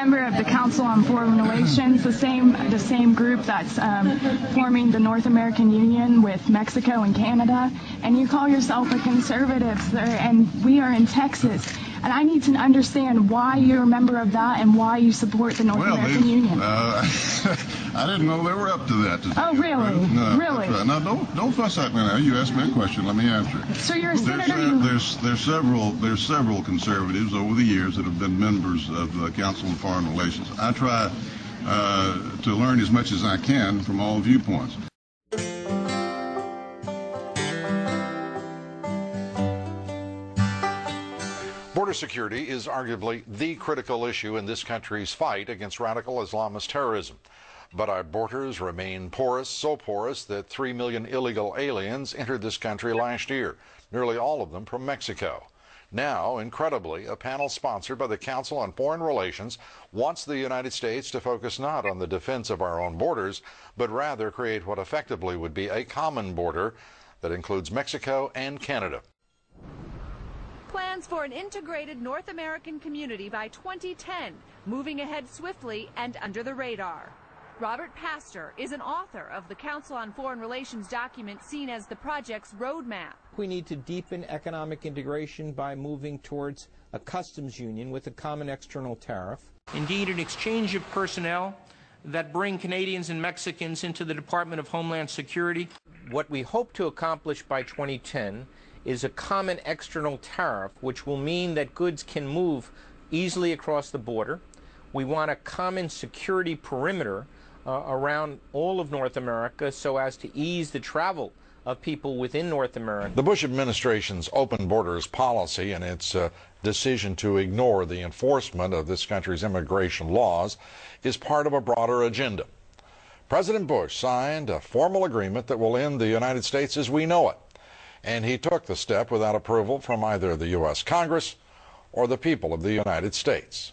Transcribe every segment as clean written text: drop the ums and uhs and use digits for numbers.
member of the Council on Foreign Relations, the same group that's forming the North American Union with Mexico and Canada, and you call yourself a conservative, sir, and we are in Texas. And I need to understand why you're a member of that and why you support the North American Union. I didn't know they were up to that. Oh, really? No, really? Right. Now, don't fuss at me now. You asked me a question. Let me answer it. So you're a senator. There's several conservatives over the years that have been members of the Council on Foreign Relations. I try to learn as much as I can from all viewpoints. Border security is arguably the critical issue in this country's fight against radical Islamist terrorism. But our borders remain porous, so porous that 3 million illegal aliens entered this country last year, nearly all of them from Mexico. Now, incredibly, a panel sponsored by the Council on Foreign Relations wants the United States to focus not on the defense of our own borders, but rather create what effectively would be a common border that includes Mexico and Canada. Plans for an integrated North American community by 2010, moving ahead swiftly and under the radar. Robert Pastor is an author of the Council on Foreign Relations document seen as the project's roadmap. We need to deepen economic integration by moving towards a customs union with a common external tariff. Indeed, an exchange of personnel that bring Canadians and Mexicans into the Department of Homeland Security. What we hope to accomplish by 2010 is a common external tariff, which will mean that goods can move easily across the border. We want a common security perimeter around all of North America so as to ease the travel of people within North America. The Bush administration's open borders policy and its decision to ignore the enforcement of this country's immigration laws is part of a broader agenda. President Bush signed a formal agreement that will end the United States as we know it, and he took the step without approval from either the U.S. Congress or the people of the United States.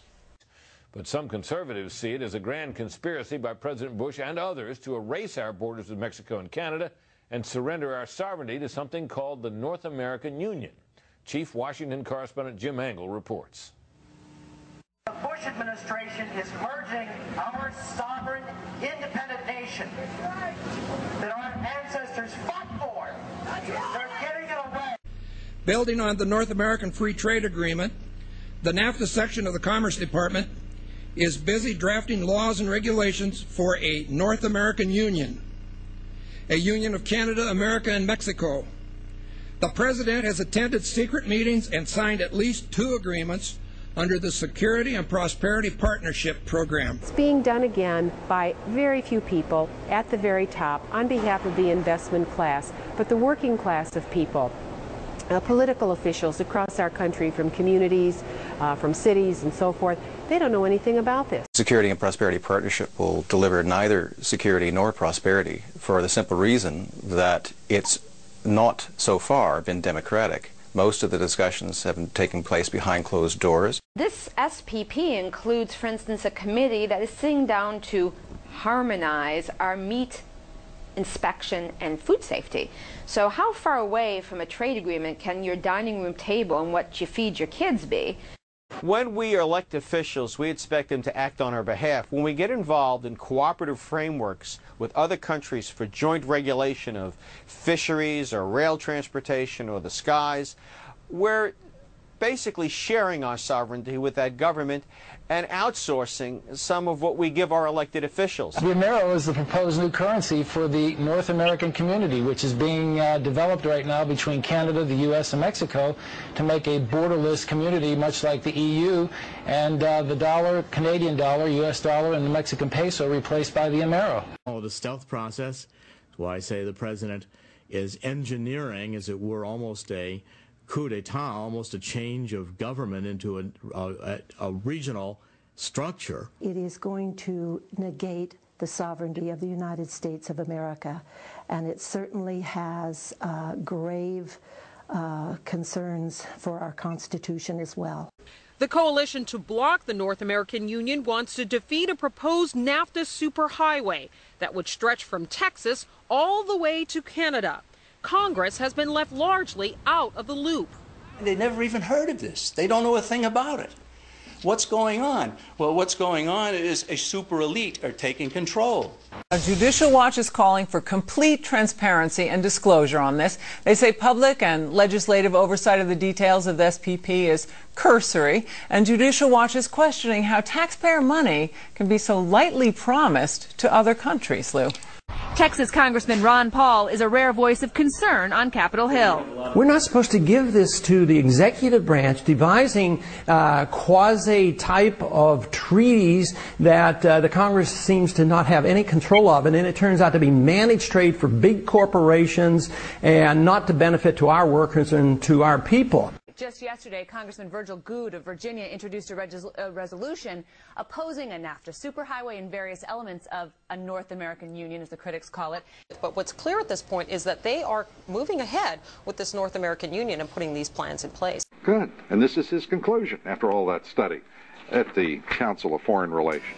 But some conservatives see it as a grand conspiracy by President Bush and others to erase our borders with Mexico and Canada and surrender our sovereignty to something called the North American Union. Chief Washington correspondent Jim Angle reports. The Bush administration is merging our sovereign, independent nation that our ancestors fought for. They're getting it away. Building on the North American Free Trade Agreement, the NAFTA section of the Commerce Department is busy drafting laws and regulations for a North American Union, a union of Canada, America, and Mexico. The President has attended secret meetings and signed at least 2 agreements under the Security and Prosperity Partnership Program. It's being done again by very few people at the very top on behalf of the investment class, but the working class of people. Political officials across our country, from communities, from cities and so forth, they don't know anything about this. Security and Prosperity Partnership will deliver neither security nor prosperity for the simple reason that it's not so far been democratic. Most of the discussions have been taking place behind closed doors. This SPP includes, for instance, a committee that is sitting down to harmonize our meat inspection and food safety. So how far away from a trade agreement can your dining room table and what you feed your kids be? When we elect officials, we expect them to act on our behalf. When we get involved in cooperative frameworks with other countries for joint regulation of fisheries or rail transportation or the skies, we're basically sharing our sovereignty with that government and outsourcing some of what we give our elected officials. The Amero is the proposed new currency for the North American community, which is being developed right now between Canada, the U.S., and Mexico to make a borderless community much like the EU, and the dollar, Canadian dollar, U.S. dollar, and the Mexican peso replaced by the Amero. The stealth process, that's why I say the President is engineering, as it were, almost a coup d'etat, almost a change of government into a regional structure. It is going to negate the sovereignty of the United States of America, and it certainly has grave concerns for our Constitution as well. The coalition to block the North American Union wants to defeat a proposed NAFTA superhighway that would stretch from Texas all the way to Canada. Congress has been left largely out of the loop. They never even heard of this. They don't know a thing about it. What's going on? Well, what's going on is a super elite are taking control. Judicial Watch is calling for complete transparency and disclosure on this. They say public and legislative oversight of the details of the SPP is cursory, and Judicial Watch is questioning how taxpayer money can be so lightly promised to other countries. Lou. Texas Congressman Ron Paul is a rare voice of concern on Capitol Hill. We're not supposed to give this to the executive branch devising quasi-type of treaties that the Congress seems to not have any control of, and then it turns out to be managed trade for big corporations and not to benefit to our workers and to our people. Just yesterday, Congressman Virgil Goode of Virginia introduced a resolution opposing a NAFTA superhighway and various elements of a North American Union, as the critics call it. But what's clear at this point is that they are moving ahead with this North American Union and putting these plans in place. Good. And this is his conclusion after all that study at the Council of Foreign Relations.